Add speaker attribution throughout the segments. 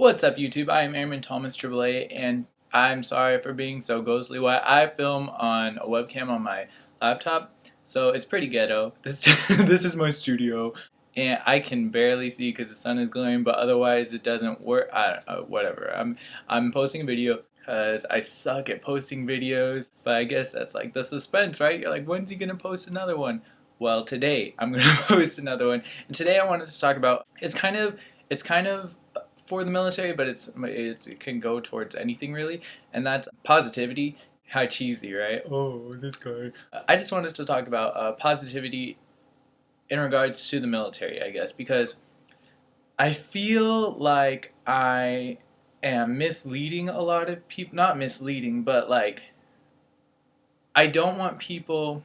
Speaker 1: What's up, YouTube? I am Airman Thomas AAA, and I'm sorry for being so ghostly white. I film on a webcam on my laptop, so it's pretty ghetto. This this is my studio, and I can barely see because the sun is glowing, but otherwise it doesn't work. I don't know, whatever. I'm posting a video because I suck at posting videos, but I guess that's like the suspense, right? You're like, when's he gonna post another one? Well, today I'm gonna post another one, and today I wanted to talk about it's kind of for the military, but it can go towards anything really, and that's positivity. How cheesy, right? Oh, this guy. I just wanted to talk about positivity in regards to the military, I guess, because I feel like I am misleading a lot of people. Not misleading, but like I don't want people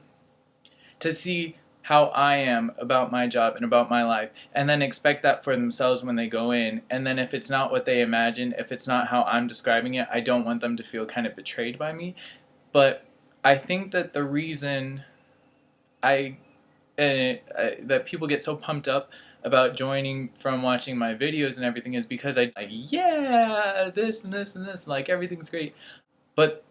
Speaker 1: to see how I am about my job and about my life, and then expect that for themselves when they go in. And then if it's not what they imagine, if it's not how I'm describing it, I don't want them to feel kind of betrayed by me. But I think that the reason that people get so pumped up about joining from watching my videos and everything is because I like, yeah, this and this and this, like everything's great. But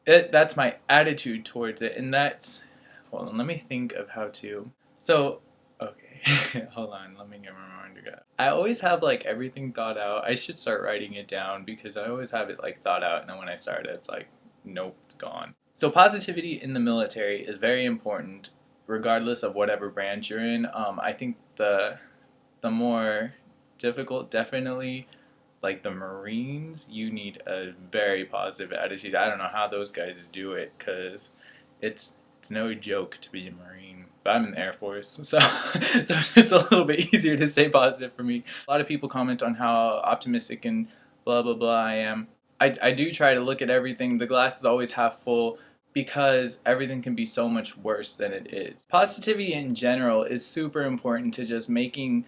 Speaker 1: that's my attitude towards it, and that's, hold on, let me think of how to. So, okay, hold on, let me get my mind together. I always have like everything thought out. I should start writing it down because I always have it like thought out, and then when I start it, it's like, nope, it's gone. So positivity in the military is very important, regardless of whatever branch you're in. I think the more difficult, definitely, like the Marines, you need a very positive attitude. I don't know how those guys do it, because it's no joke to be a Marine. But I'm in the Air Force, so it's a little bit easier to stay positive for me. A lot of people comment on how optimistic and blah blah blah I am. I do try to look at everything. The glass is always half full, because everything can be so much worse than it is. Positivity in general is super important to just making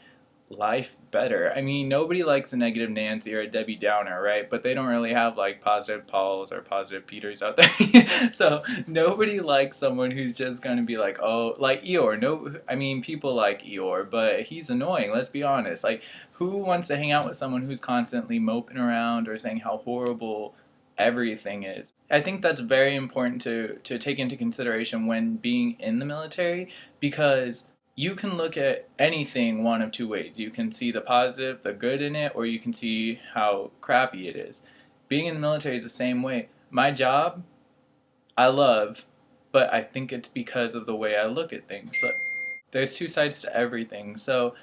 Speaker 1: life better. I mean, nobody likes a negative Nancy or a Debbie Downer, right? But they don't really have like positive Pauls or positive Peters out there. So nobody likes someone who's just gonna be like, oh, like Eeyore. No, I mean, people like Eeyore, but he's annoying, let's be honest. Like, who wants to hang out with someone who's constantly moping around or saying how horrible everything is? I think that's very important to take into consideration when being in the military, because you can look at anything one of two ways. You can see the positive, the good in it, or you can see how crappy it is. Being in the military is the same way. My job, I love, but I think it's because of the way I look at things. So there's two sides to everything. So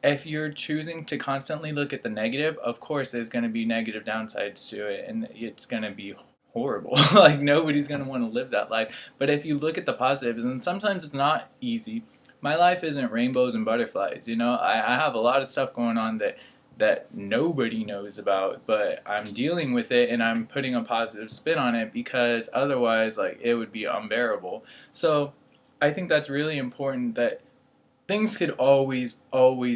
Speaker 1: if you're choosing to constantly look at the negative, of course there's going to be negative downsides to it, and it's going to be horrible. Like, nobody's going to want to live that life. But if you look at the positives, and sometimes it's not easy. My life isn't rainbows and butterflies, you know. I have a lot of stuff going on that nobody knows about, but I'm dealing with it, and I'm putting a positive spin on it, because otherwise, like, it would be unbearable. So I think that's really important, that things could always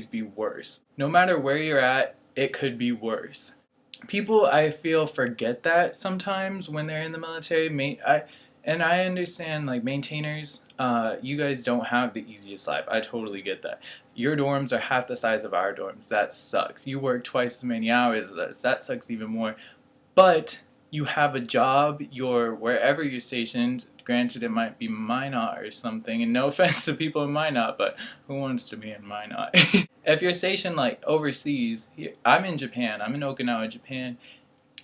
Speaker 1: be worse. No matter where you're at, it could be worse. People, I feel, forget that sometimes when they're in the military. And I understand, like, maintainers, you guys don't have the easiest life. I totally get that. Your dorms are half the size of our dorms. That sucks. You work twice as many hours as us. That sucks even more. But you have a job. You're wherever you're stationed. Granted, it might be Minot or something. And no offense to people in Minot, but who wants to be in Minot? If you're stationed, like, overseas, I'm in Japan. I'm in Okinawa, Japan.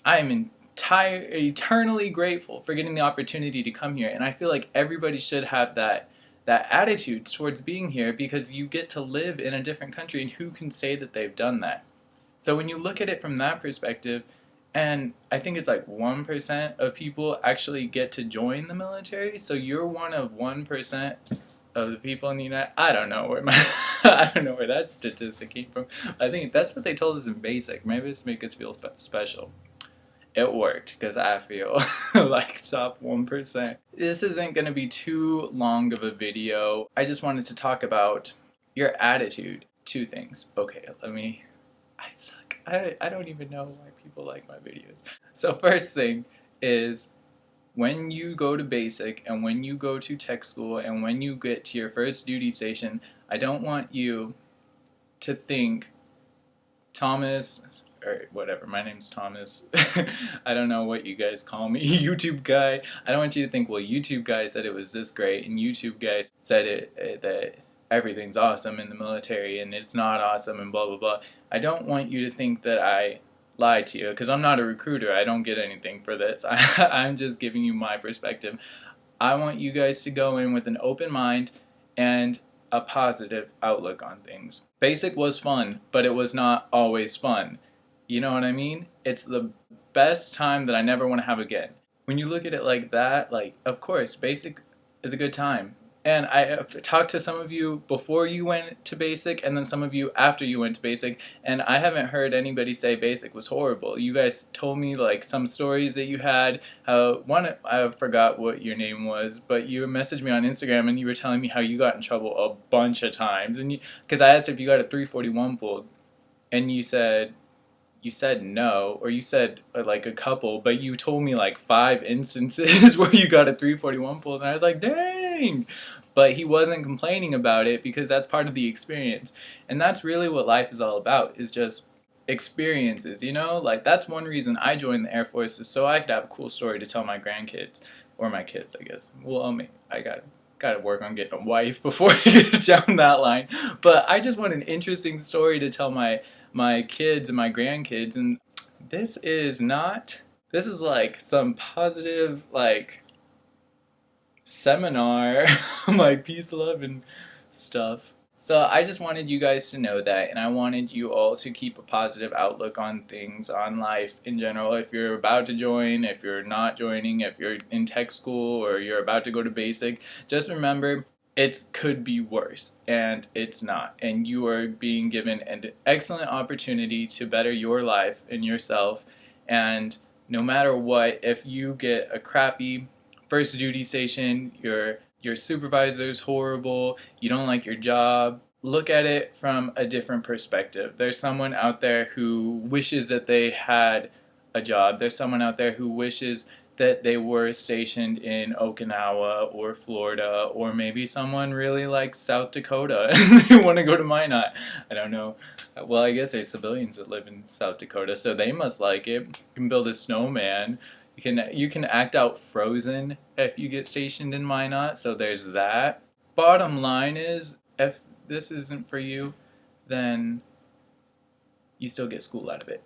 Speaker 1: I am eternally grateful for getting the opportunity to come here, and I feel like everybody should have that attitude towards being here, because you get to live in a different country, and who can say that they've done that? So when you look at it from that perspective, and I think it's like 1% of people actually get to join the military, so you're one of 1% of the people in the United. I don't know where I don't know where that statistic came from. I think that's what they told us in basic. Maybe it's to make us feel special. It worked, because I feel like top 1%. This isn't going to be too long of a video. I just wanted to talk about your attitude. Two things. Okay, I suck. I don't even know why people like my videos. So first thing is, when you go to basic, and when you go to tech school, and when you get to your first duty station, I don't want you to think Thomas or whatever. My name's Thomas. I don't know what you guys call me. YouTube guy. I don't want you to think, well, YouTube guy said it was this great, and YouTube guy said that everything's awesome in the military, and it's not awesome, and blah, blah, blah. I don't want you to think that I lied to you, because I'm not a recruiter. I don't get anything for this. I'm just giving you my perspective. I want you guys to go in with an open mind and a positive outlook on things. Basic was fun, but it was not always fun. You know what I mean? It's the best time that I never want to have again. When you look at it like that, like, of course, basic is a good time. And I talked to some of you before you went to basic, and then some of you after you went to basic, and I haven't heard anybody say basic was horrible. You guys told me like some stories that you had. I forgot what your name was, but you messaged me on Instagram and you were telling me how you got in trouble a bunch of times, and because I asked if you got a 341 pulled, and you said no, or you said like a couple, but you told me like 5 instances where you got a 341 pulled, and I was like, dang. But he wasn't complaining about it because that's part of the experience. And that's really what life is all about, is just experiences, you know? Like, that's one reason I joined the Air Force, is so I could have a cool story to tell my grandkids, or my kids, I guess. Well, I gotta work on getting a wife before I get down that line. But I just want an interesting story to tell my kids and my grandkids, and this is like some positive, like, seminar, like peace, love, and stuff. So I just wanted you guys to know that, and I wanted you all to keep a positive outlook on things, on life in general. If you're about to join, if you're not joining, if you're in tech school, or you're about to go to basic, just remember, it could be worse, and it's not. And you are being given an excellent opportunity to better your life and yourself. And no matter what, if you get a crappy first duty station, your supervisor's horrible, you don't like your job, look at it from a different perspective. There's someone out there who wishes that they had a job. There's someone out there who wishes that they were stationed in Okinawa or Florida, or maybe someone really likes South Dakota and they want to go to Minot. I don't know. Well, I guess there's civilians that live in South Dakota, so they must like it. You can build a snowman. You can act out Frozen if you get stationed in Minot, so there's that. Bottom line is, if this isn't for you, then you still get school out of it.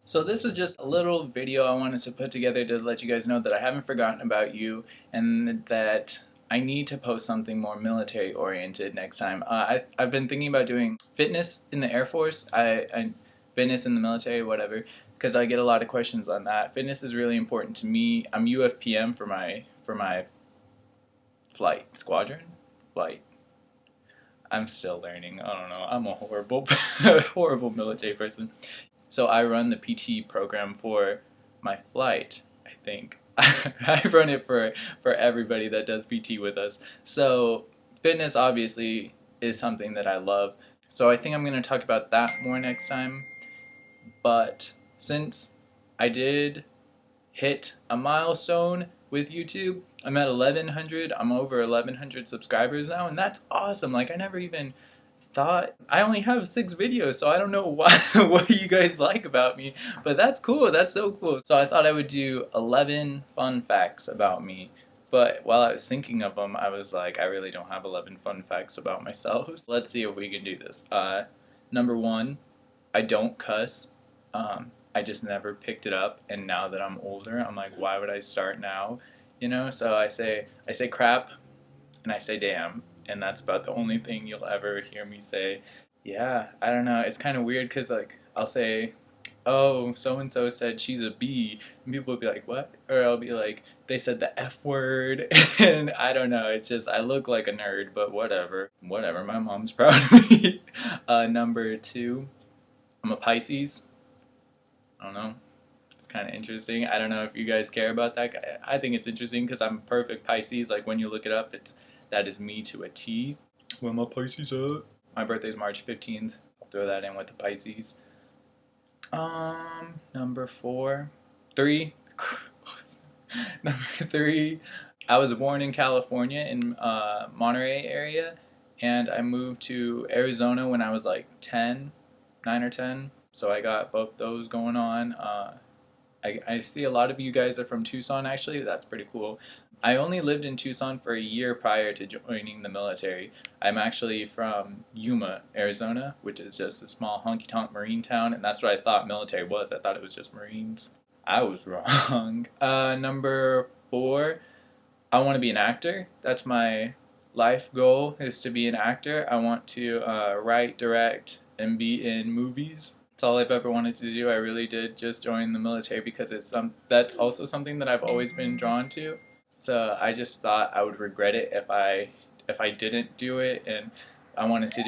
Speaker 1: So this was just a little video I wanted to put together to let you guys know that I haven't forgotten about you, and that I need to post something more military oriented next time. I've been thinking about doing fitness in the Air Force, fitness in the military, whatever, because I get a lot of questions on that. Fitness is really important to me. I'm UFPM for my flight. I'm still learning. I don't know. I'm a horrible military person. So I run the PT program for my flight, I think. I run it for everybody that does PT with us. So fitness obviously is something that I love. So I think I'm going to talk about that more next time. But since I did hit a milestone with YouTube, I'm at 1,100. I'm over 1,100 subscribers now, and that's awesome. Like, I never even thought. I only have 6 videos, so I don't know what you guys like about me, but that's cool. That's so cool. So I thought I would do 11 fun facts about me, but while I was thinking of them, I was like, I really don't have 11 fun facts about myself. So let's see if we can do this. Number 1, I don't cuss. I just never picked it up, and now that I'm older, I'm like, why would I start now? You know, so I say crap, and I say damn. And that's about the only thing you'll ever hear me say. Yeah, I don't know. It's kind of weird because, like, I'll say, oh, so-and-so said she's a B. And people will be like, what? Or I'll be like, they said the F word. And I don't know. It's just, I look like a nerd, but whatever. Whatever. My mom's proud of me. Number 2, I'm a Pisces. I don't know. It's kind of interesting. I don't know if you guys care about that. I think it's interesting because I'm perfect Pisces. Like, when you look it up, that is me to a T. Where my Pisces at? My birthday's March 15th. I'll throw that in with the Pisces. Number 3. Number 3. I was born in California in Monterey area, and I moved to Arizona when I was like 9 or 10. So I got both those going on. I see a lot of you guys are from Tucson, actually. That's pretty cool. I only lived in Tucson for a year prior to joining the military. I'm actually from Yuma, Arizona, which is just a small honky-tonk marine town, and that's what I thought military was. I thought it was just Marines. I was wrong. Number 4, I want to be an actor. That's my life goal, is to be an actor. I want to write, direct, and be in movies. That's all I've ever wanted to do. I really did just join the military because that's also something that I've always been drawn to. So I just thought I would regret it if I didn't do it, and I wanted to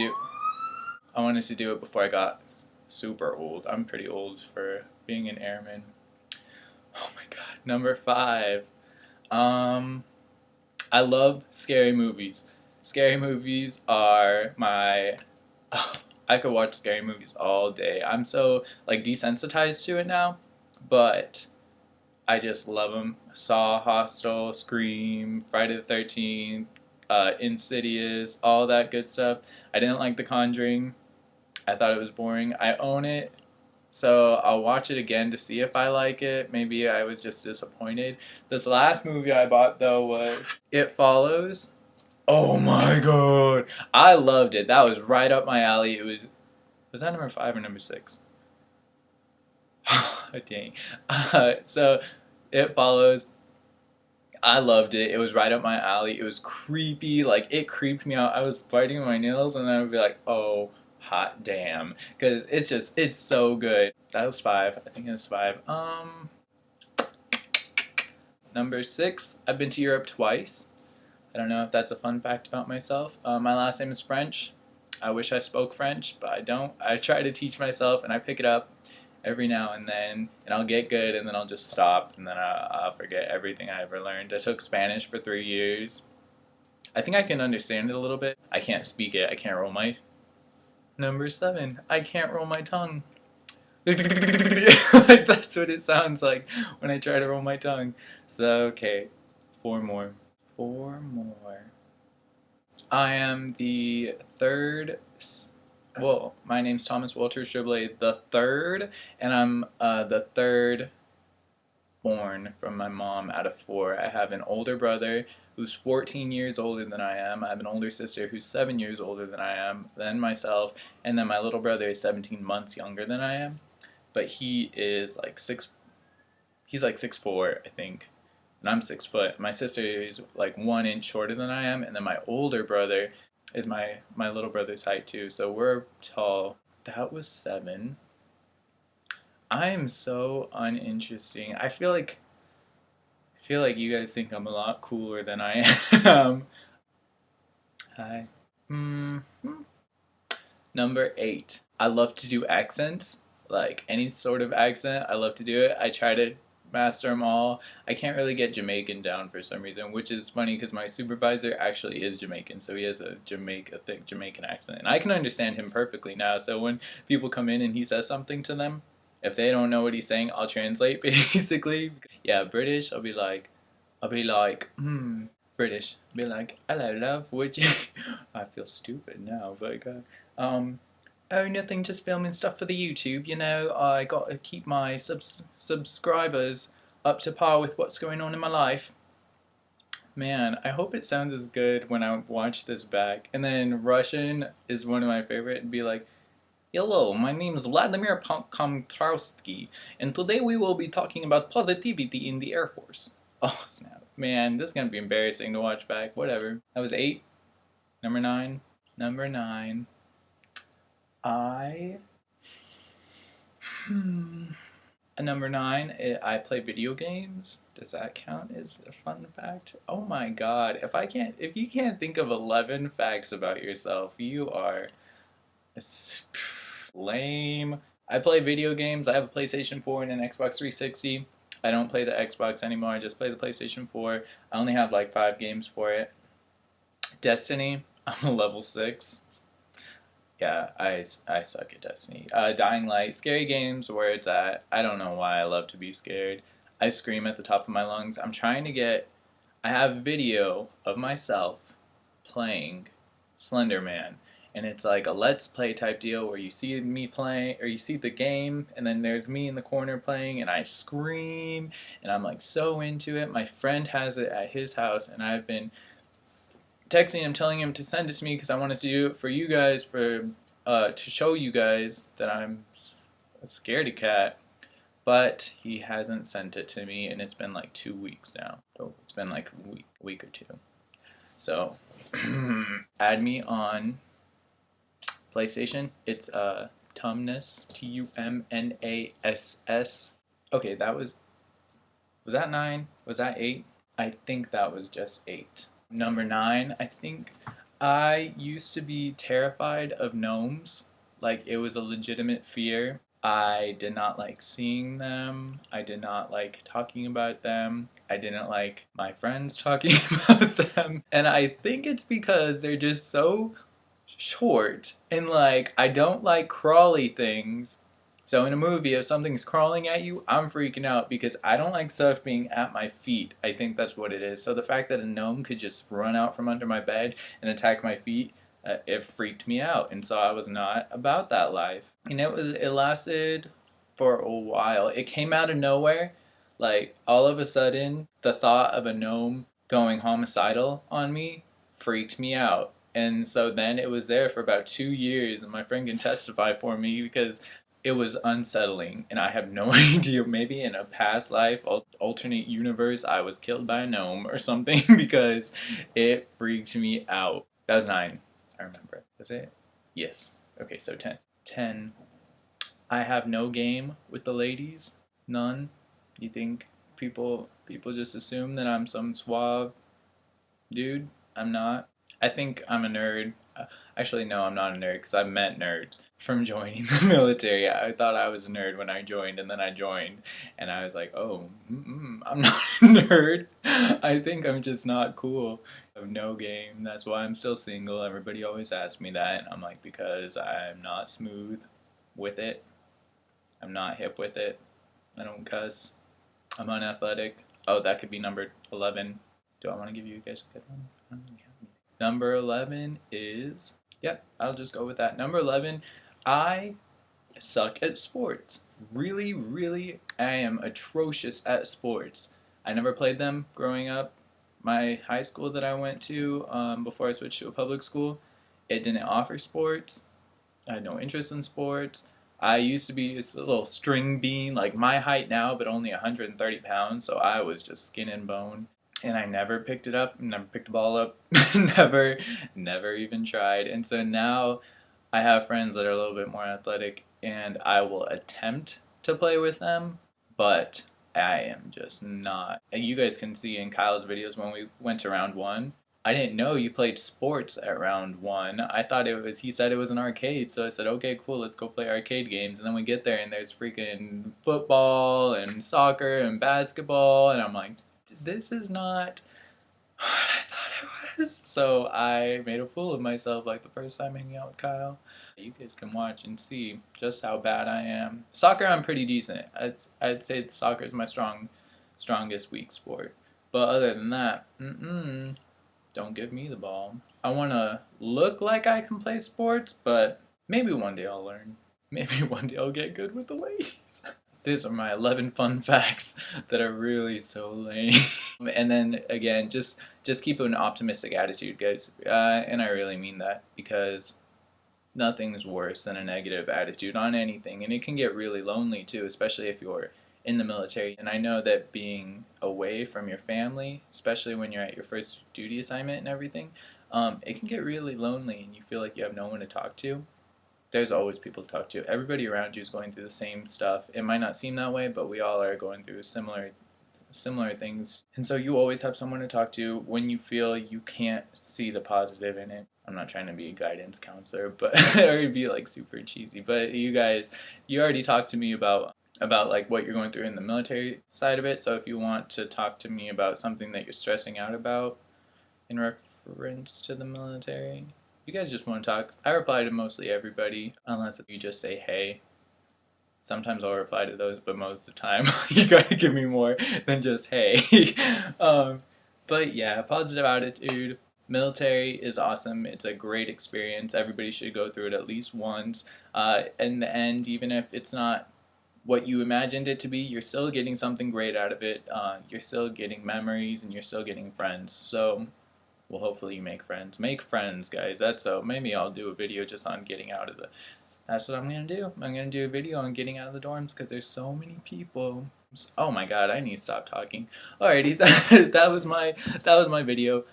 Speaker 1: do it before I got super old. I'm pretty old for being an airman. Oh my god. Number 5. I love scary movies. Scary movies are my I could watch scary movies all day. I'm so like desensitized to it now, but I just love them. Saw, Hostel, Scream, Friday the 13th, Insidious, all that good stuff. I didn't like The Conjuring. I thought it was boring. I own it, so I'll watch it again to see if I like it. Maybe I was just disappointed. This last movie I bought, though, was It Follows. Oh my god! I loved it. That was right up my alley. Was that number 5 or number 6? Dang. So, It Follows. I loved it. It was right up my alley. It was creepy. Like, it creeped me out. I was biting my nails, and I would be like, oh, hot damn. Because it's so good. That was 5. I think it was 5. Number 6. I've been to Europe twice. I don't know if that's a fun fact about myself. My last name is French. I wish I spoke French, but I don't. I try to teach myself, and I pick it up every now and then, and I'll get good, and then I'll just stop, and then I'll forget everything I ever learned. I took Spanish for 3 years. I think I can understand it a little bit. I can't speak it. I can't roll my... Number 7. I can't roll my tongue. Like, that's what it sounds like when I try to roll my tongue. So, okay. 4 more. 4 more. I am the third... Well, my name's Thomas Walter Stribley the third, and I'm the third born from my mom out of 4. I have an older brother who's 14 years older than I am. I have an older sister who's 7 years older than I am, then myself, and then my little brother is 17 months younger than I am. But he is like he's like 6'4", I think, and I'm 6 foot. My sister is like 1 inch shorter than I am, and then my older brother is my little brother's height too, so we're tall. That was 7. I am so uninteresting. I feel like you guys think I'm a lot cooler than I am. Hi. Number 8. I love to do accents, like any sort of accent. I love to do it. I try to master them all. I can't really get Jamaican down for some reason, which is funny because my supervisor actually is Jamaican, so he has a thick Jamaican accent, and I can understand him perfectly now. So when people come in and he says something to them, if they don't know what he's saying, I'll translate basically. Yeah, British, I'll be like, British, be like, hello love, would you? I feel stupid now, but oh, nothing, just filming stuff for the YouTube, you know. I got to keep my subscribers up to par with what's going on in my life. Man, I hope it sounds as good when I watch this back. And then Russian is one of my favorite. It'd be like, hello, my name is Vladimir Komtrowski, and today we will be talking about positivity in the Air Force. Oh, snap. Man, this is going to be embarrassing to watch back. Whatever. That was 8. Number 9. Number 9. Number 9, I play video games. Does that count as a fun fact? Oh my god, if you can't think of 11 facts about yourself, you are lame. I play video games. I have a PlayStation 4 and an Xbox 360. I don't play the Xbox anymore. I just play the PlayStation 4. I only have like 5 games for it. Destiny, I'm a level 6. Yeah, I suck at Destiny. Dying Light, scary games, where it's at. I don't know why I love to be scared. I scream at the top of my lungs. I have video of myself playing Slender Man, and it's like a let's play type deal where you see me playing, or you see the game, and then there's me in the corner playing, and I scream, and I'm like so into it. My friend has it at his house, and I've been texting him, telling him to send it to me because I wanted to do it for you guys, to show you guys that I'm a scaredy cat. But he hasn't sent it to me, and it's been like 2 weeks now. So it's been like a week or two. So add me on PlayStation. It's Tumnass, Tumnass. Okay, was that 9? Was that 8? I think that was just 8. Number 9, I think I used to be terrified of gnomes. Like, it was a legitimate fear. I did not like seeing them. I did not like talking about them. I didn't like my friends talking about them. And I think it's because they're just so short. And like, I don't like crawly things. So in a movie, if something's crawling at you, I'm freaking out because I don't like stuff being at my feet. I think that's what it is. So the fact that a gnome could just run out from under my bed and attack my feet, it freaked me out, and so I was not about that life. And it lasted for a while. It came out of nowhere, like all of a sudden, the thought of a gnome going homicidal on me freaked me out. And so then it was there for about 2 years, and my friend can testify for me because it was unsettling, and I have no idea. Maybe in a past life, alternate universe, I was killed by a gnome or something because it freaked me out. That was 9. I remember. Was it? Yes. Okay, so 10. 10. I have no game with the ladies. None. You think people just assume that I'm some suave dude? I'm not. I think I'm a nerd. Actually, no, I'm not a nerd because I met nerds from joining the military. I thought I was a nerd when I joined, and then I joined, and I was like, oh, I'm not a nerd. I think I'm just not cool. I have no game. That's why I'm still single. Everybody always asks me that, and I'm like, because I'm not smooth with it. I'm not hip with it. I don't cuss. I'm unathletic. Oh, that could be number 11. Do I want to give you guys a good one? I don't really have any. Number 11 is, yep, I'll just go with that. Number 11, I suck at sports. Really, really, I am atrocious at sports. I never played them growing up. My high school that I went to before I switched to a public school, it didn't offer sports. I had no interest in sports. I used to be this little string bean, like my height now, but only 130 pounds, so I was just skin and bone. And I never picked it up, never picked the ball up, never even tried. And so now I have friends that are a little bit more athletic, and I will attempt to play with them, but I am just not. And you guys can see in Kyle's videos when we went to round 1, I didn't know you played sports at round 1. I thought he said it was an arcade, so I said, okay, cool, let's go play arcade games. And then we get there, and there's freaking football and soccer and basketball, and I'm like, this is not what I thought it was. So I made a fool of myself like the first time hanging out with Kyle. You guys can watch and see just how bad I am. Soccer, I'm pretty decent. I'd say soccer is my strongest weak sport. But other than that, don't give me the ball. I want to look like I can play sports, but maybe one day I'll learn. Maybe one day I'll get good with the ladies. These are my 11 fun facts that are really so lame. And then again, just keep an optimistic attitude, guys. And I really mean that, because nothing's worse than a negative attitude on anything. And it can get really lonely too, especially if you're in the military. And I know that being away from your family, especially when you're at your first duty assignment and everything, it can get really lonely and you feel like you have no one to talk to. There's always people to talk to. Everybody around you is going through the same stuff. It might not seem that way, but we all are going through similar things. And so you always have someone to talk to when you feel you can't see the positive in it. I'm not trying to be a guidance counselor, but or be like super cheesy. But you guys, you already talked to me about like what you're going through in the military side of it. So if you want to talk to me about something that you're stressing out about in reference to the military, you guys just want to talk. I reply to mostly everybody, unless you just say hey. Sometimes I'll reply to those, but most of the time you gotta give me more than just hey. But yeah, positive attitude, Military is awesome. It's a great experience. Everybody should go through it at least once. In the end, even if it's not what you imagined it to be, you're still getting something great out of it. You're still getting memories and you're still getting friends. So, well, hopefully you make friends. Make friends, guys. That's so. Maybe I'll do a video just on getting out of the. That's what I'm gonna do. I'm gonna do a video on getting out of the dorms because there's so many people. Oh my god, I need to stop talking. Alrighty, that was my video.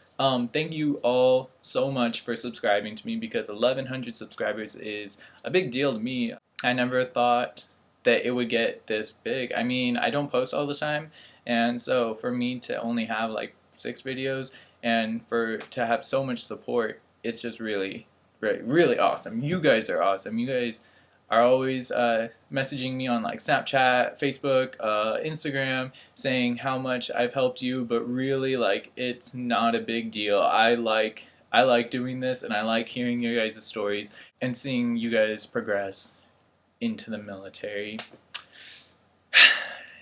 Speaker 1: Thank you all so much for subscribing to me because 1,100 subscribers is a big deal to me. I never thought that it would get this big. I mean, I don't post all the time, and so for me to only have like 6 videos and to have so much support, it's just really, really awesome. You guys are awesome. You guys are always messaging me on like Snapchat, Facebook, Instagram, saying how much I've helped you, but really, like, it's not a big deal. I like doing this, and I like hearing your guys' stories and seeing you guys progress into the military.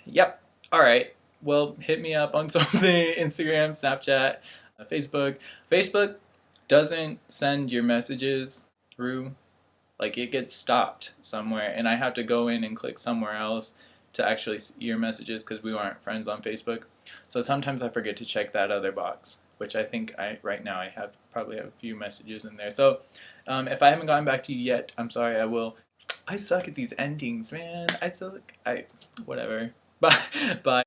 Speaker 1: Yep. Alright. Well, hit me up on something. Instagram, Snapchat, Facebook. Facebook doesn't send your messages through. Like, it gets stopped somewhere, and I have to go in and click somewhere else to actually see your messages because we aren't friends on Facebook. So sometimes I forget to check that other box, which I think right now I probably have a few messages in there. So if I haven't gotten back to you yet, I'm sorry. I will. I suck at these endings, man. Whatever. Bye. Bye.